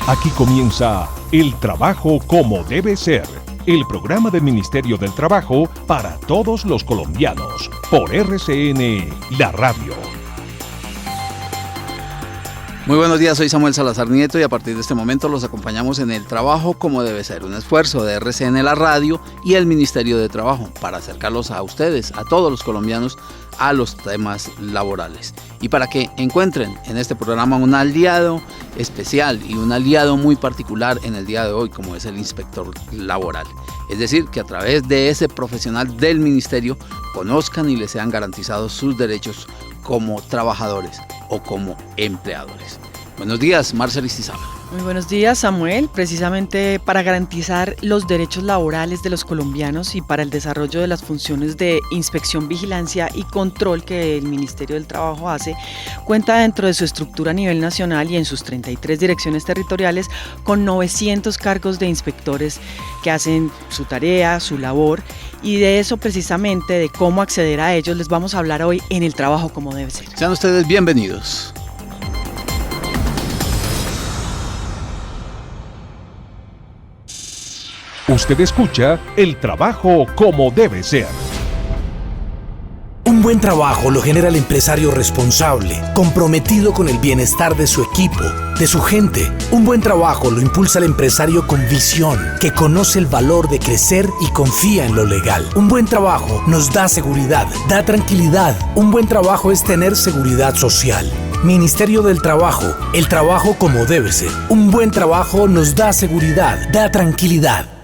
Aquí comienza El Trabajo como debe ser, el programa del Ministerio del Trabajo para todos los colombianos, por RCN, la radio. Muy buenos días, soy Samuel Salazar Nieto y a partir de este momento los acompañamos en El Trabajo como debe ser, un esfuerzo de RCN, la radio y el Ministerio de Trabajo para acercarlos a ustedes, a todos los colombianos, a los temas laborales. Y para que encuentren en este programa un aliado especial y un aliado muy particular en el día de hoy, como es el inspector laboral. Es decir, que a través de ese profesional del ministerio conozcan y les sean garantizados sus derechos como trabajadores o como empleadores. Buenos días, Marcela Istizábal. Muy buenos días, Samuel. Precisamente para garantizar los derechos laborales de los colombianos y para el desarrollo de las funciones de inspección, vigilancia y control que el Ministerio del Trabajo hace, cuenta dentro de su estructura a nivel nacional y en sus 33 direcciones territoriales con 900 cargos de inspectores que hacen su tarea, su labor, y de eso precisamente, de cómo acceder a ellos, les vamos a hablar hoy en El Trabajo como debe ser. Sean ustedes bienvenidos. Usted escucha El Trabajo como debe ser. Un buen trabajo lo genera el empresario responsable, comprometido con el bienestar de su equipo, de su gente. Un buen trabajo lo impulsa el empresario con visión, que conoce el valor de crecer y confía en lo legal. Un buen trabajo nos da seguridad, da tranquilidad. Un buen trabajo es tener seguridad social. Ministerio del Trabajo, el trabajo como debe ser. Un buen trabajo nos da seguridad, da tranquilidad.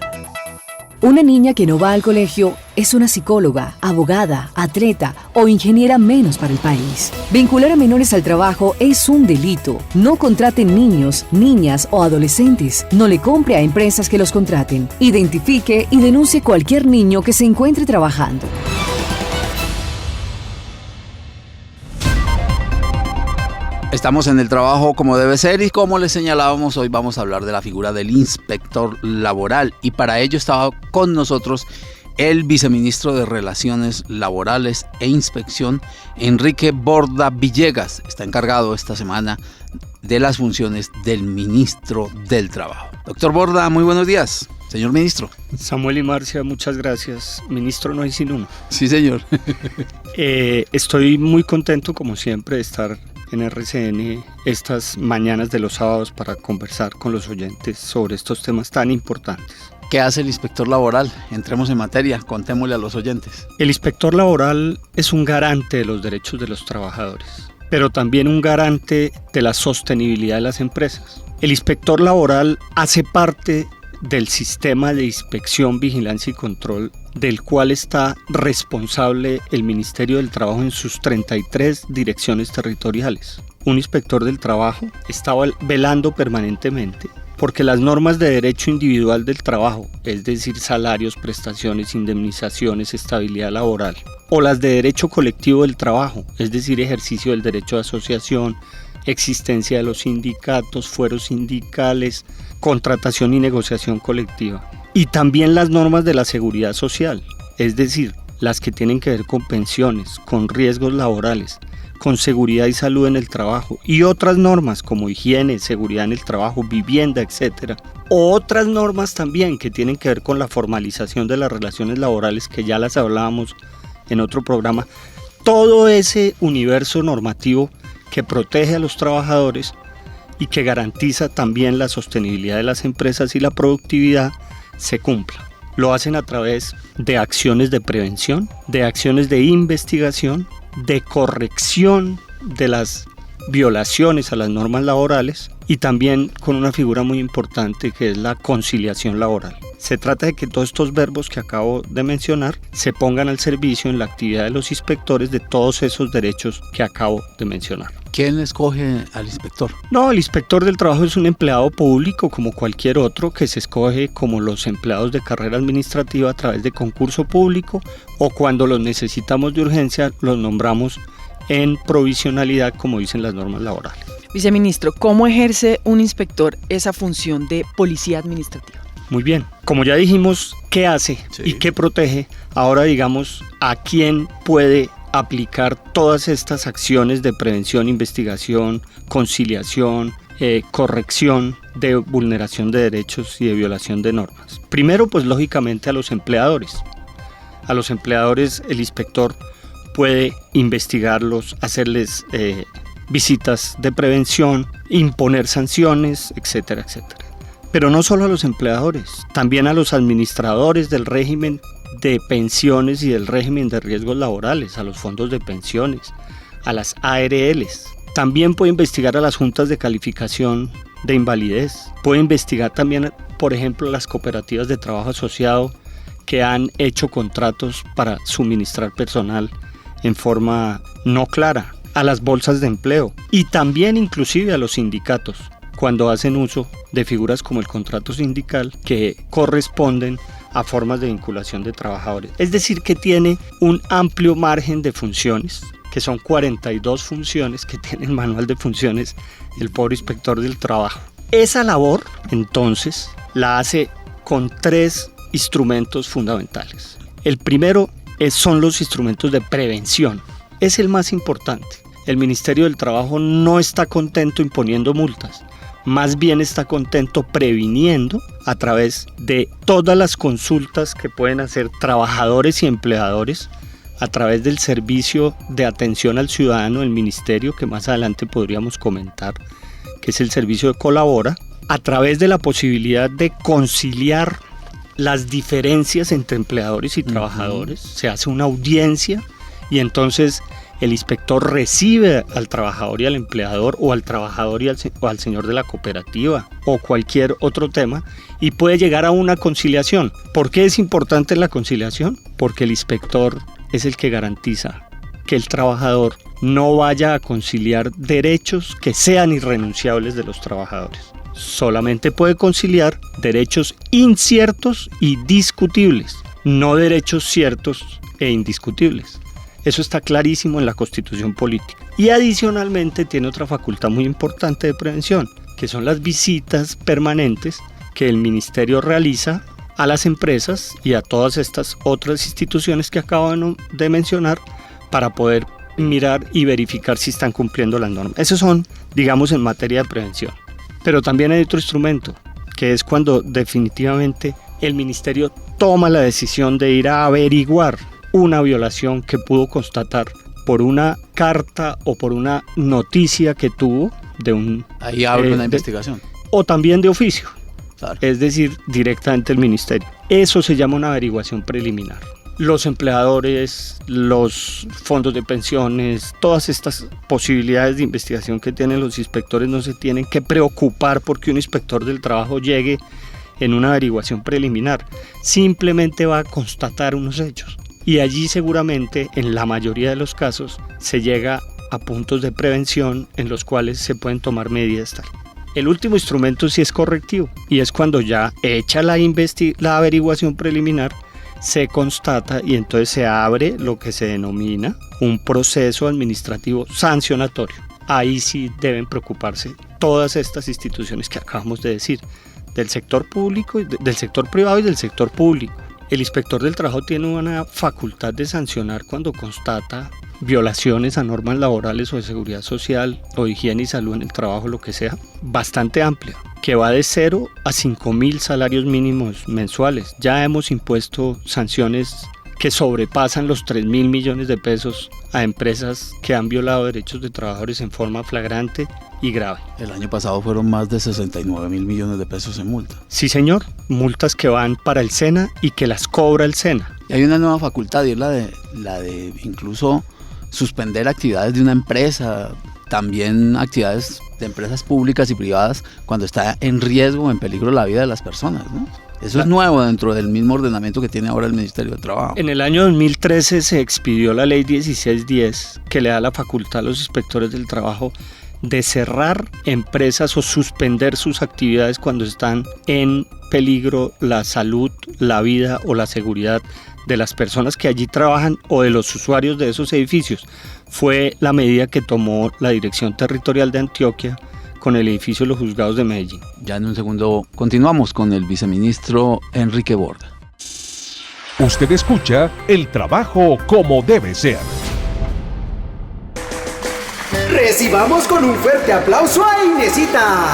Una niña que no va al colegio es una psicóloga, abogada, atleta o ingeniera menos para el país. Vincular a menores al trabajo es un delito. No contraten niños, niñas o adolescentes. No le compre a empresas que los contraten. Identifique y denuncie cualquier niño que se encuentre trabajando. Estamos en El Trabajo como debe ser y como les señalábamos, hoy vamos a hablar de la figura del inspector laboral y para ello estaba con nosotros el viceministro de Relaciones Laborales e Inspección, Enrique Borda Villegas. Está encargado esta semana de las funciones del ministro del Trabajo. Doctor Borda, muy buenos días. Señor ministro. Samuel y Marcia, muchas gracias. Ministro, no hay sin uno. Sí, señor. Estoy muy contento, como siempre, de estar en RCN estas mañanas de los sábados para conversar con los oyentes sobre estos temas tan importantes. ¿Qué hace el inspector laboral? Entremos en materia, contémosle a los oyentes. El inspector laboral es un garante de los derechos de los trabajadores, pero también un garante de la sostenibilidad de las empresas. El inspector laboral hace parte del sistema de inspección, vigilancia y control del cual está responsable el Ministerio del Trabajo en sus 33 direcciones territoriales. Un inspector del trabajo está velando permanentemente porque las normas de derecho individual del trabajo, es decir, salarios, prestaciones, indemnizaciones, estabilidad laboral, o las de derecho colectivo del trabajo, es decir, ejercicio del derecho de asociación, existencia de los sindicatos, fueros sindicales, contratación y negociación colectiva. Y también las normas de la seguridad social, es decir, las que tienen que ver con pensiones, con riesgos laborales, con seguridad y salud en el trabajo y otras normas como higiene, seguridad en el trabajo, vivienda, etc. O otras normas también que tienen que ver con la formalización de las relaciones laborales que ya las hablábamos en otro programa. Todo ese universo normativo que protege a los trabajadores y que garantiza también la sostenibilidad de las empresas y la productividad se cumpla. Lo hacen a través de acciones de prevención, de acciones de investigación, de corrección de las violaciones a las normas laborales y también con una figura muy importante que es la conciliación laboral. Se trata de que todos estos verbos que acabo de mencionar se pongan al servicio en la actividad de los inspectores de todos esos derechos que acabo de mencionar. ¿Quién escoge al inspector? No, el inspector del trabajo es un empleado público como cualquier otro que se escoge como los empleados de carrera administrativa a través de concurso público o cuando los necesitamos de urgencia los nombramos en provisionalidad como dicen las normas laborales. Viceministro, ¿cómo ejerce un inspector esa función de policía administrativa? Muy bien, como ya dijimos, ¿qué hace y qué protege? Ahora digamos, ¿a quién puede aplicar todas estas acciones de prevención, investigación, conciliación, corrección de vulneración de derechos y de violación de normas. Primero, pues lógicamente a los empleadores. A los empleadores el inspector puede investigarlos, hacerles visitas de prevención, imponer sanciones, etcétera, etcétera. Pero no solo a los empleadores, también a los administradores del régimen de pensiones y del régimen de riesgos laborales, a los fondos de pensiones, a las ARLs. También puede investigar a las juntas de calificación de invalidez. Puede investigar también, por ejemplo, las cooperativas de trabajo asociado que han hecho contratos para suministrar personal en forma no clara, a las bolsas de empleo y también inclusive a los sindicatos cuando hacen uso de figuras como el contrato sindical que corresponden a formas de vinculación de trabajadores. Es decir, que tiene un amplio margen de funciones, que son 42 funciones que tiene el manual de funciones del pobre inspector del trabajo. Esa labor, entonces, la hace con 3 instrumentos fundamentales. El primero son los instrumentos de prevención. Es el más importante. El Ministerio del Trabajo no está contento imponiendo multas, más bien está contento previniendo a través de todas las consultas que pueden hacer trabajadores y empleadores a través del servicio de atención al ciudadano del Ministerio, que más adelante podríamos comentar, que es el servicio de Colabora, a través de la posibilidad de conciliar las diferencias entre empleadores y trabajadores. Se hace una audiencia y entonces el inspector recibe al trabajador y al empleador, o al trabajador y al señor de la cooperativa, o cualquier otro tema, y puede llegar a una conciliación. ¿Por qué es importante la conciliación? Porque el inspector es el que garantiza que el trabajador no vaya a conciliar derechos que sean irrenunciables de los trabajadores. Solamente puede conciliar derechos inciertos y discutibles, no derechos ciertos e indiscutibles. Eso está clarísimo en la Constitución Política. Y adicionalmente tiene otra facultad muy importante de prevención, que son las visitas permanentes que el Ministerio realiza a las empresas y a todas estas otras instituciones que acabo de mencionar para poder mirar y verificar si están cumpliendo las normas. Esos son, digamos, en materia de prevención. Pero también hay otro instrumento, que es cuando definitivamente el Ministerio toma la decisión de ir a averiguar una violación que pudo constatar por una carta o por una noticia que tuvo de un... Ahí abre una investigación. O también de oficio, claro. Es decir, directamente el Ministerio. Eso se llama una averiguación preliminar. Los empleadores, los fondos de pensiones, todas estas posibilidades de investigación que tienen los inspectores no se tienen que preocupar porque un inspector del trabajo llegue en una averiguación preliminar. Simplemente va a constatar unos hechos. Y allí seguramente, en la mayoría de los casos, se llega a puntos de prevención en los cuales se pueden tomar medidas tal. El último instrumento sí es correctivo, y es cuando ya hecha la averiguación preliminar, se constata y entonces se abre lo que se denomina un proceso administrativo sancionatorio. Ahí sí deben preocuparse todas estas instituciones que acabamos de decir, del sector público, del sector privado y del sector público. El inspector del trabajo tiene una facultad de sancionar cuando constata violaciones a normas laborales o de seguridad social o de higiene y salud en el trabajo, lo que sea, bastante amplia, que va de 0 a 5.000 salarios mínimos mensuales. Ya hemos impuesto sanciones que sobrepasan los 3.000 millones de pesos a empresas que han violado derechos de trabajadores en forma flagrante y grave. El año pasado fueron más de 69.000 millones de pesos en multa. Sí, señor, multas que van para el SENA y que las cobra el SENA. Y hay una nueva facultad, y es la de incluso suspender actividades de una empresa, también actividades de empresas públicas y privadas cuando está en riesgo o en peligro la vida de las personas, ¿no? Eso es nuevo dentro del mismo ordenamiento que tiene ahora el Ministerio del Trabajo. En el año 2013 se expidió la ley 1610 que le da la facultad a los inspectores del trabajo de cerrar empresas o suspender sus actividades cuando están en peligro la salud, la vida o la seguridad de las personas que allí trabajan o de los usuarios de esos edificios. Fue la medida que tomó la Dirección Territorial de Antioquia con el edificio de los juzgados de Medellín. Ya en un segundo continuamos con el viceministro Enrique Borda. Usted escucha El Trabajo como debe ser. Recibamos con un fuerte aplauso a Inesita.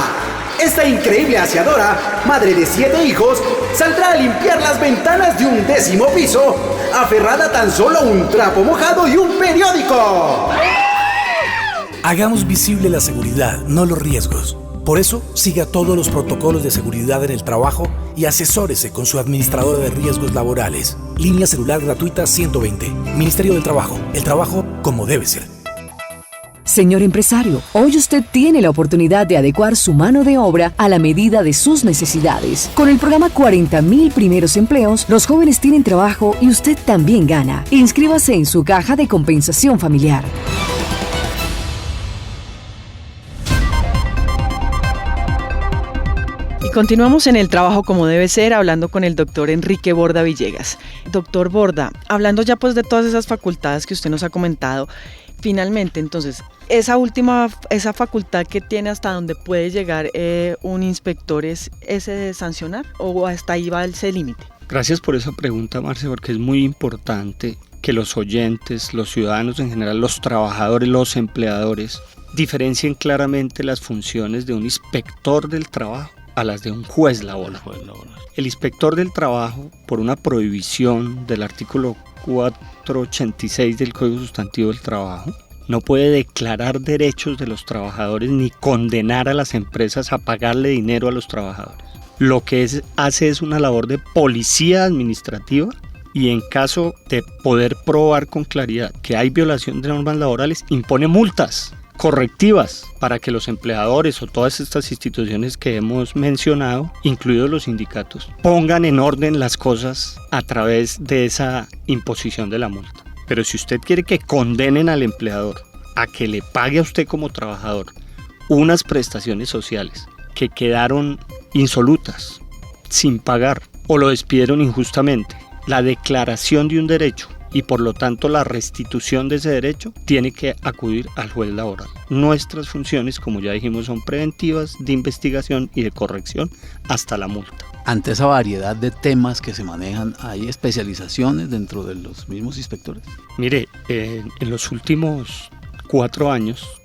Esta increíble aseadora, madre de 7 hijos, saldrá a limpiar las ventanas de un 10º piso, aferrada a tan solo un trapo mojado y un periódico. Hagamos visible la seguridad, no los riesgos. Por eso, siga todos los protocolos de seguridad en el trabajo y asesórese con su administradora de riesgos laborales. Línea celular gratuita 120. Ministerio del Trabajo. El trabajo como debe ser. Señor empresario, hoy usted tiene la oportunidad de adecuar su mano de obra a la medida de sus necesidades. Con el programa 40.000 Primeros Empleos, los jóvenes tienen trabajo y usted también gana. Inscríbase en su caja de compensación familiar. Y continuamos en el trabajo como debe ser, hablando con el doctor Enrique Borda Villegas. Doctor Borda, hablando ya pues de todas esas facultades que usted nos ha comentado, finalmente, entonces, esa facultad que tiene hasta donde puede llegar un inspector es ese de sancionar, o hasta ahí va ese límite. Gracias por esa pregunta, Marce, porque es muy importante que los oyentes, los ciudadanos en general, los trabajadores, los empleadores, diferencien claramente las funciones de un inspector del trabajo a las de un juez laboral. El inspector del trabajo, por una prohibición del artículo 486 del Código Sustantivo del Trabajo, no puede declarar derechos de los trabajadores ni condenar a las empresas a pagarle dinero a los trabajadores. Lo que hace es una labor de policía administrativa y en caso de poder probar con claridad que hay violación de normas laborales, impone multas correctivas para que los empleadores o todas estas instituciones que hemos mencionado, incluidos los sindicatos, pongan en orden las cosas a través de esa imposición de la multa. Pero si usted quiere que condenen al empleador a que le pague a usted como trabajador unas prestaciones sociales que quedaron insolutas, sin pagar, o lo despidieron injustamente, la declaración de un derecho y por lo tanto la restitución de ese derecho, tiene que acudir al juez laboral. Nuestras funciones, como ya dijimos, son preventivas, de investigación y de corrección hasta la multa. Ante esa variedad de temas que se manejan, ¿hay especializaciones dentro de los mismos inspectores? Mire, en los últimos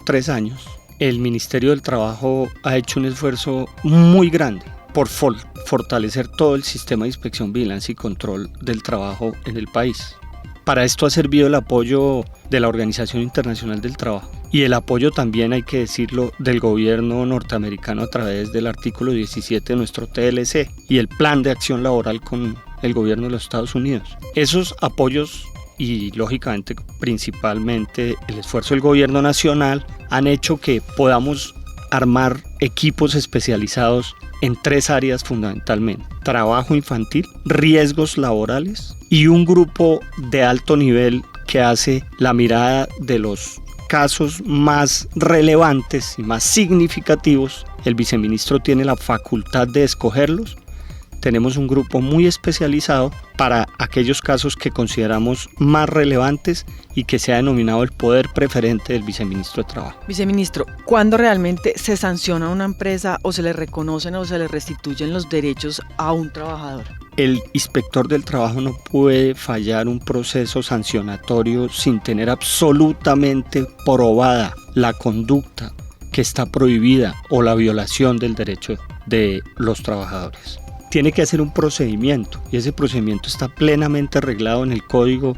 3 años, el Ministerio del Trabajo ha hecho un esfuerzo muy grande por fortalecer todo el sistema de inspección, vigilancia y control del trabajo en el país. Para esto ha servido el apoyo de la Organización Internacional del Trabajo y el apoyo también, hay que decirlo, del gobierno norteamericano a través del artículo 17 de nuestro TLC y el Plan de Acción Laboral con el gobierno de los Estados Unidos. Esos apoyos y lógicamente principalmente el esfuerzo del gobierno nacional han hecho que podamos armar equipos especializados en 3 áreas fundamentalmente: trabajo infantil, riesgos laborales y un grupo de alto nivel que hace la mirada de los casos más relevantes y más significativos. El viceministro tiene la facultad de escogerlos. Tenemos un grupo muy especializado para aquellos casos que consideramos más relevantes y que se ha denominado el poder preferente del viceministro de Trabajo. Viceministro, ¿cuándo realmente se sanciona a una empresa o se le reconocen o se le restituyen los derechos a un trabajador? El inspector del trabajo no puede fallar un proceso sancionatorio sin tener absolutamente probada la conducta que está prohibida o la violación del derecho de los trabajadores. Tiene que hacer un procedimiento y ese procedimiento está plenamente arreglado en el Código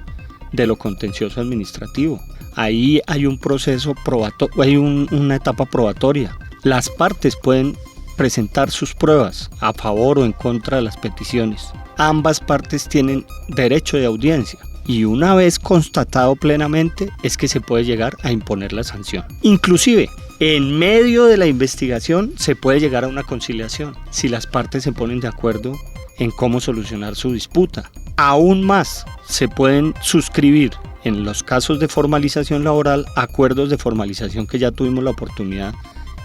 de lo Contencioso Administrativo. Ahí hay un proceso probatorio, hay una etapa probatoria. Las partes pueden presentar sus pruebas a favor o en contra de las peticiones. Ambas partes tienen derecho de audiencia y una vez constatado plenamente es que se puede llegar a imponer la sanción. Inclusive, en medio de la investigación se puede llegar a una conciliación si las partes se ponen de acuerdo en cómo solucionar su disputa. Aún más, se pueden suscribir en los casos de formalización laboral acuerdos de formalización que ya tuvimos la oportunidad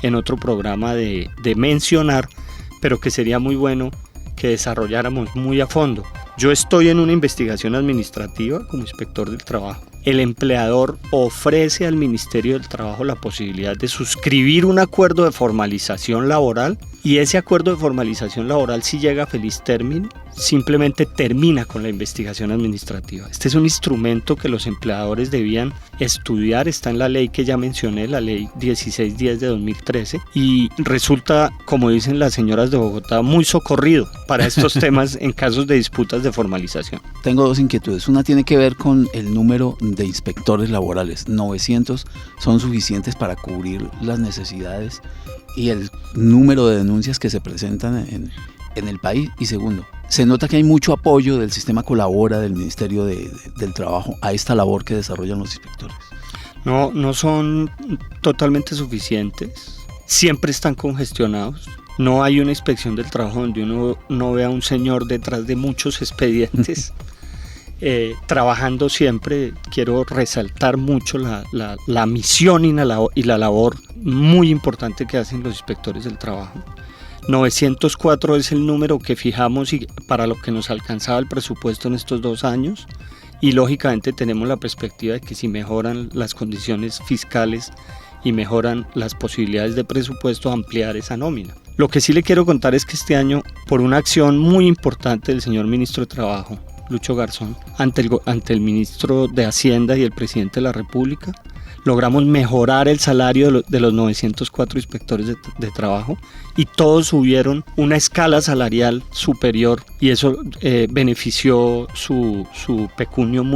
en otro programa de mencionar, pero que sería muy bueno que desarrolláramos muy a fondo. Yo estoy en una investigación administrativa como inspector del trabajo. El empleador ofrece al Ministerio del Trabajo la posibilidad de suscribir un acuerdo de formalización laboral y ese acuerdo de formalización laboral, si llega a feliz término, simplemente termina con la investigación administrativa. Este es un instrumento que los empleadores debían estudiar, está en la ley que ya mencioné, la ley 1610 de 2013, y resulta, como dicen las señoras de Bogotá, muy socorrido para estos temas en casos de disputas de formalización. Tengo dos inquietudes. Una tiene que ver con el número de inspectores laborales. 900 son suficientes para cubrir las necesidades y el número de denuncias que se presentan en el país. Y segundo, se nota que hay mucho apoyo del sistema Colabora, del Ministerio del Trabajo, a esta labor que desarrollan los inspectores. No son totalmente suficientes, siempre están congestionados. No hay una inspección del trabajo donde uno no vea a un señor detrás de muchos expedientes trabajando siempre. Quiero resaltar mucho la misión y la labor muy importante que hacen los inspectores del trabajo. 904 es el número que fijamos y para lo que nos alcanzaba el presupuesto en estos 2 años, y lógicamente tenemos la perspectiva de que si mejoran las condiciones fiscales y mejoran las posibilidades de presupuesto, ampliar esa nómina. Lo que sí le quiero contar es que este año, por una acción muy importante del señor ministro de Trabajo, Lucho Garzón, ante el ministro de Hacienda y el presidente de la República, logramos mejorar el salario de los 904 inspectores de trabajo, y todos subieron una escala salarial superior, y eso benefició su pecunio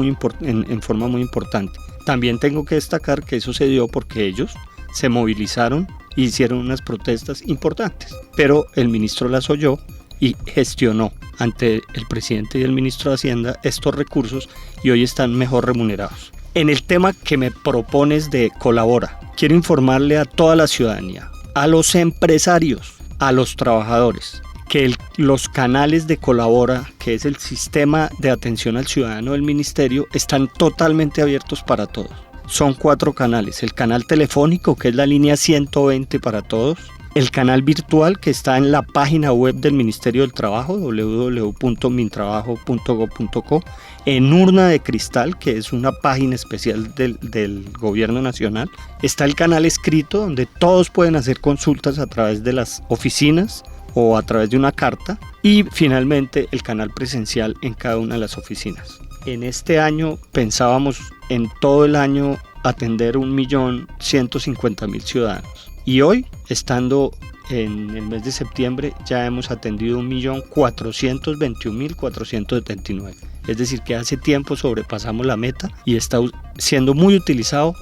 en forma muy importante. También tengo que destacar que eso se dio porque ellos se movilizaron e hicieron unas protestas importantes, pero el ministro las oyó y gestionó ante el presidente y el ministro de Hacienda estos recursos, y hoy están mejor remunerados. En el tema que me propones de Colabora, quiero informarle a toda la ciudadanía, a los empresarios, a los trabajadores, que los canales de Colabora, que es el sistema de atención al ciudadano del ministerio, están totalmente abiertos para todos. Son 4 canales: el canal telefónico, que es la línea 120 para todos; el canal virtual, que está en la página web del Ministerio del Trabajo, www.mintrabajo.gov.co; en Urna de Cristal, que es una página especial del Gobierno Nacional; está el canal escrito, donde todos pueden hacer consultas a través de las oficinas o a través de una carta; y finalmente el canal presencial en cada una de las oficinas. En este año pensábamos en todo el año atender 1.150.000 ciudadanos. Y hoy, estando en el mes de septiembre, ya hemos atendido 1.421.479. Es decir, que hace tiempo sobrepasamos la meta y está siendo muy utilizado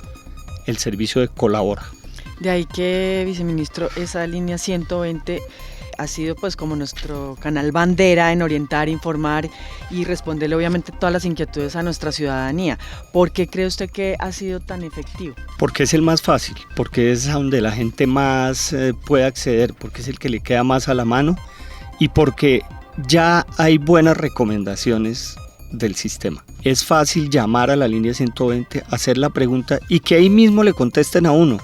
el servicio de Colabora. De ahí que, viceministro, esa línea 120 ha sido pues como nuestro canal bandera en orientar, informar y responderle obviamente todas las inquietudes a nuestra ciudadanía. ¿Por qué cree usted que ha sido tan efectivo? Porque es el más fácil, porque es a donde la gente más puede acceder, porque es el que le queda más a la mano, y porque ya hay buenas recomendaciones del sistema. Es fácil llamar a la línea 120, hacer la pregunta y que ahí mismo le contesten a uno,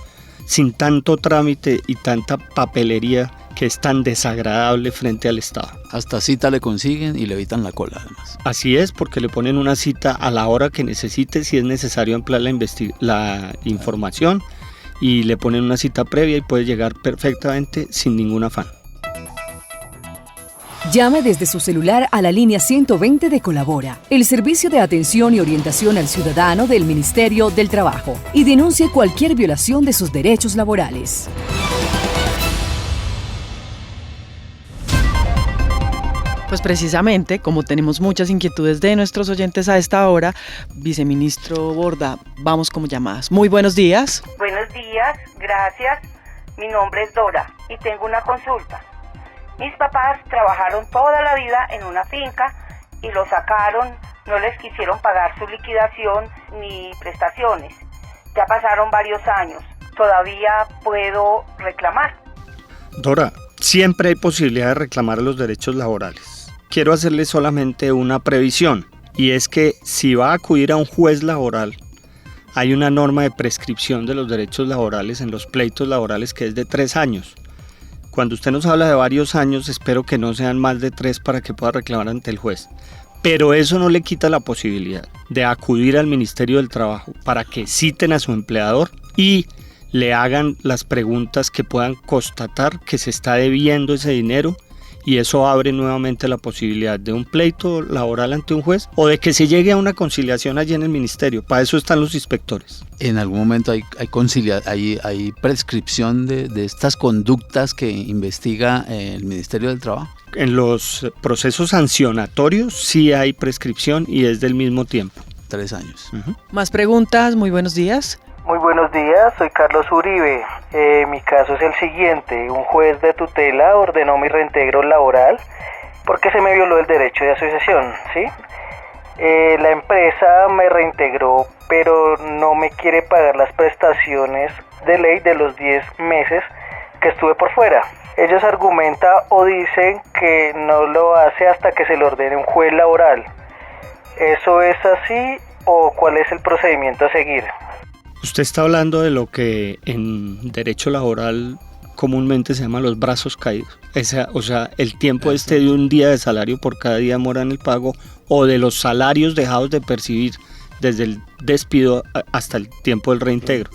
sin tanto trámite y tanta papelería que es tan desagradable frente al Estado. Hasta cita le consiguen y le evitan la cola, además. Así es, porque le ponen una cita a la hora que necesite, si es necesario ampliar la información, y le ponen una cita previa y puede llegar perfectamente sin ningún afán. Llame desde su celular a la línea 120 de Colabora, el servicio de atención y orientación al ciudadano del Ministerio del Trabajo, y denuncie cualquier violación de sus derechos laborales. Pues precisamente, como tenemos muchas inquietudes de nuestros oyentes a esta hora, viceministro Borda, vamos como llamadas. Muy buenos días. Buenos días, gracias. Mi nombre es Dora y tengo una consulta. Mis papás trabajaron toda la vida en una finca y lo sacaron, no les quisieron pagar su liquidación ni prestaciones. Ya pasaron varios años, ¿todavía puedo reclamar? Dora, siempre hay posibilidad de reclamar los derechos laborales. Quiero hacerle solamente una previsión, y es que si va a acudir a un juez laboral, hay una norma de prescripción de los derechos laborales en los pleitos laborales que es de 3 años. Cuando usted nos habla de varios años, espero que no sean más de 3 para que pueda reclamar ante el juez. Pero eso no le quita la posibilidad de acudir al Ministerio del Trabajo para que citen a su empleador y le hagan las preguntas que puedan constatar que se está debiendo ese dinero y eso abre nuevamente la posibilidad de un pleito laboral ante un juez o de que se llegue a una conciliación allí en el ministerio. Para eso están los inspectores. ¿En algún momento hay prescripción de estas conductas que investiga el Ministerio del Trabajo? En los procesos sancionatorios sí hay prescripción y es del mismo tiempo. 3 años. Más preguntas, muy buenos días. Muy buenos días, soy Carlos Uribe. Mi caso es el siguiente. Un juez de tutela ordenó mi reintegro laboral porque se me violó el derecho de asociación, ¿sí? La empresa me reintegró, pero no me quiere pagar las prestaciones de ley de los 10 meses que estuve por fuera. Ellos argumentan o dicen que no lo hace hasta que se le ordene un juez laboral. ¿Eso es así o cuál es el procedimiento a seguir? Usted está hablando de lo que en derecho laboral comúnmente se llama los brazos caídos. O sea, el tiempo de un día de salario por cada día mora en el pago o de los salarios dejados de percibir desde el despido hasta el tiempo del reintegro.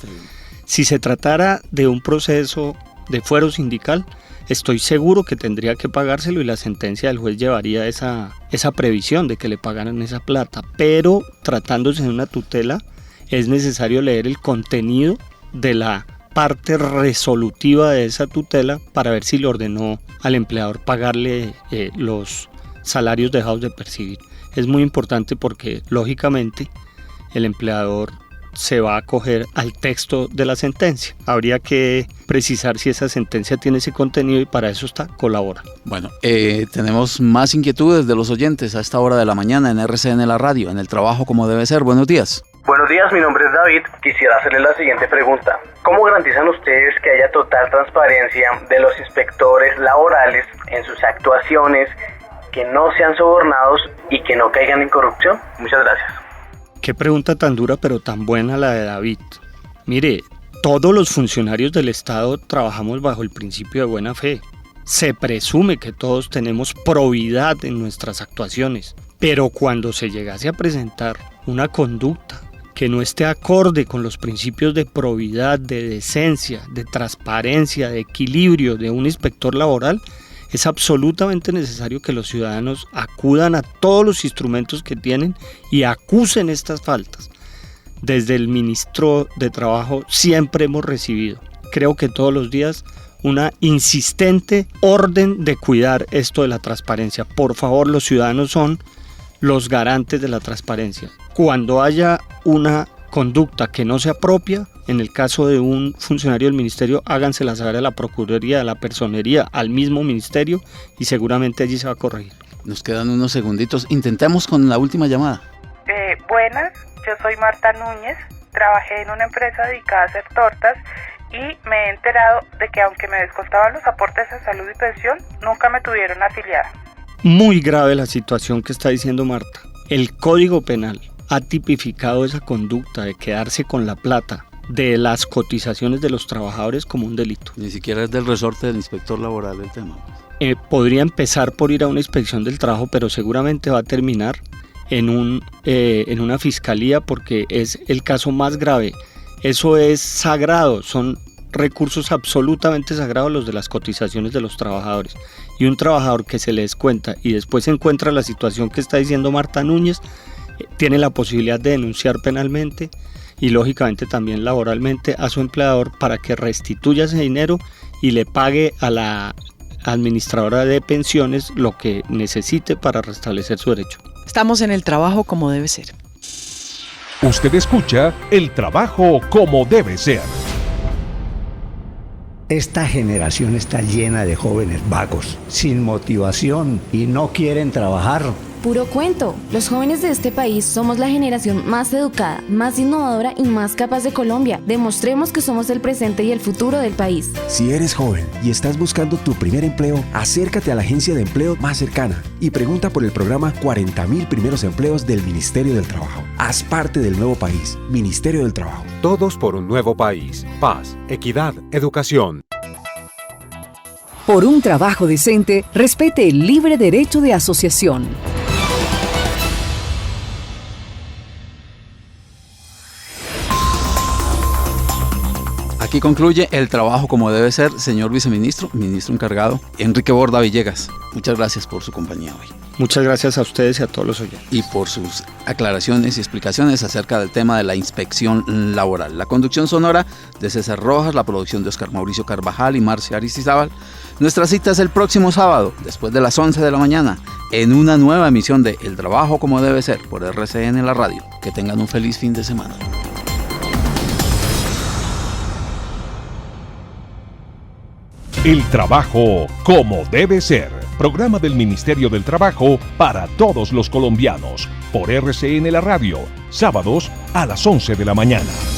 Si se tratara de un proceso de fuero sindical, estoy seguro que tendría que pagárselo y la sentencia del juez llevaría esa previsión de que le pagaran esa plata. Pero tratándose de una tutela, es necesario leer el contenido de la parte resolutiva de esa tutela para ver si le ordenó al empleador pagarle los salarios dejados de percibir. Es muy importante porque, lógicamente, el empleador se va a acoger al texto de la sentencia. Habría que precisar si esa sentencia tiene ese contenido y para eso está Colabora. Bueno, tenemos más inquietudes de los oyentes a esta hora de la mañana en RCN La Radio, en el trabajo como debe ser. Buenos días. Buenos días, mi nombre es David. Quisiera hacerle la siguiente pregunta. ¿Cómo garantizan ustedes que haya total transparencia de los inspectores laborales en sus actuaciones, que no sean sobornados y que no caigan en corrupción? Muchas gracias. Qué pregunta tan dura pero tan buena la de David. Mire, todos los funcionarios del Estado trabajamos bajo el principio de buena fe. Se presume que todos tenemos probidad en nuestras actuaciones, pero cuando se llegase a presentar una conducta que no esté acorde con los principios de probidad, de decencia, de transparencia, de equilibrio de un inspector laboral, es absolutamente necesario que los ciudadanos acudan a todos los instrumentos que tienen y acusen estas faltas. Desde el ministro de Trabajo siempre hemos recibido, creo que todos los días, una insistente orden de cuidar esto de la transparencia. Por favor, los ciudadanos son los garantes de la transparencia. Cuando haya una conducta que no se apropia, en el caso de un funcionario del ministerio, hágansela saber a la Procuraduría, a la Personería, al mismo ministerio y seguramente allí se va a corregir. Nos quedan unos segunditos. Intentemos con la última llamada. Buenas, yo soy Marta Núñez, trabajé en una empresa dedicada a hacer tortas y me he enterado de que aunque me descontaban los aportes a salud y pensión, nunca me tuvieron afiliada. Muy grave la situación que está diciendo Marta. El Código Penal ha tipificado esa conducta de quedarse con la plata de las cotizaciones de los trabajadores como un delito. Ni siquiera es del resorte del inspector laboral el tema. Podría empezar por ir a una inspección del trabajo, pero seguramente va a terminar en una fiscalía porque es el caso más grave. Eso es sagrado, son recursos absolutamente sagrados los de las cotizaciones de los trabajadores. Y un trabajador que se le descuenta y después se encuentra la situación que está diciendo Marta Núñez, tiene la posibilidad de denunciar penalmente y lógicamente también laboralmente a su empleador para que restituya ese dinero y le pague a la administradora de pensiones lo que necesite para restablecer su derecho. Estamos en el trabajo como debe ser. Usted escucha el trabajo como debe ser. Esta generación está llena de jóvenes vagos, sin motivación y no quieren trabajar. Puro cuento. Los jóvenes de este país somos la generación más educada, más innovadora y más capaz de Colombia. Demostremos que somos el presente y el futuro del país. Si eres joven y estás buscando tu primer empleo, acércate a la agencia de empleo más cercana y pregunta por el programa 40.000 primeros empleos del Ministerio del Trabajo. Haz parte del nuevo país, Ministerio del Trabajo. Todos por un nuevo país. Paz, equidad, educación. Por un trabajo decente, respete el libre derecho de asociación. Aquí aquí concluye El Trabajo como Debe Ser, señor viceministro, ministro encargado, Enrique Borda Villegas. Muchas gracias por su compañía hoy. Muchas gracias a ustedes y a todos los oyentes. Y por sus aclaraciones y explicaciones acerca del tema de la inspección laboral. La conducción sonora de César Rojas, la producción de Oscar Mauricio Carvajal y Marcia Aristizábal. Nuestra cita es el próximo sábado, después de las 11 de la mañana, en una nueva emisión de El Trabajo como Debe Ser por RCN La Radio. Que tengan un feliz fin de semana. El Trabajo como Debe Ser. Programa del Ministerio del Trabajo para todos los colombianos. Por RCN La Radio. Sábados a las 11 de la mañana.